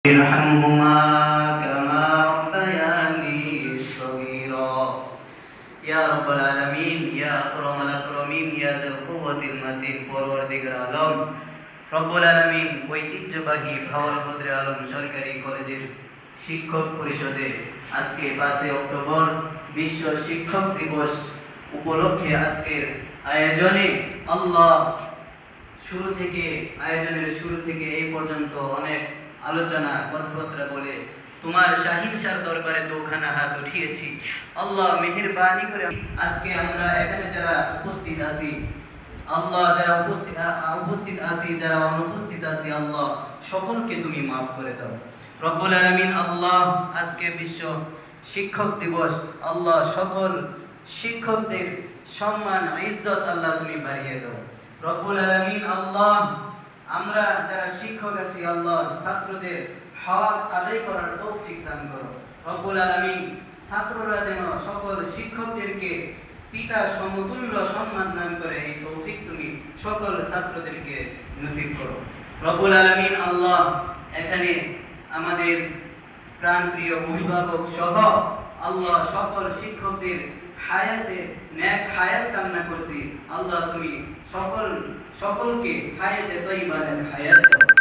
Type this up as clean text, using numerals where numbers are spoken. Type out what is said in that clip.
ارحمهما كما ربياني صغيرا يا رب العالمين يا أكرم الأكرمين يا ذا القوة المتين পরওয়ারদিগার আলম রব্বুল আলামিন ঐতিহ্যবাহী ভাওয়ালপত্রে আলম সরকারি কলেজের শিক্ষক পরিষদে আজকে 5 অক্টোবর বিশ্ব শিক্ষক দিবস উপলক্ষে আজকের আয়োজনে আয়োজনের শুরু থেকে এই পর্যন্ত অনেক আলোচনা কথাবার্তা বলে তোমার শাহিনশার দরবারে দুখানা হাত উঠিয়েছি। আল্লাহ মেহেরবানি করে আজকে আমরা এখানে যারা উপস্থিত আছি, আল্লাহ যারা উপস্থিত আছি, যারা অনুপস্থিত আছি, আল্লাহ সকলকে তুমি মাফ করে দাও রব্বুল আলামিন। আল্লাহ আজকে বিশ্ব শিক্ষক দিবস, আল্লাহ সকল শিক্ষকদের সম্মান ইজ্জত আল্লাহ তুমি বাড়িয়ে দাও রব্বুল আলামিন। আল্লাহ আমরা যারা শিক্ষক আছি, আল্লাহ ছাত্রদের হক আদায় করার তৌফিক দান করো রব্বুল আলামিন। ছাত্ররা যেন সকল শিক্ষকদেরকে পিতা সমতুল্য সম্মান দান করে এই তৌফিক তুমি সকল ছাত্রদেরকে নসিব করো রব্বুল আলামিন। আল্লাহ এখানে আমাদের প্রাণপ্রিয় অভিভাবক সহ আল্লাহ সকল শিক্ষকদের হায়াতে নেক হায়াত কামনা করছি। আল্লাহ তুমি সকলকে হায়াতে তয়্যিবা নেক হায়াত দাও।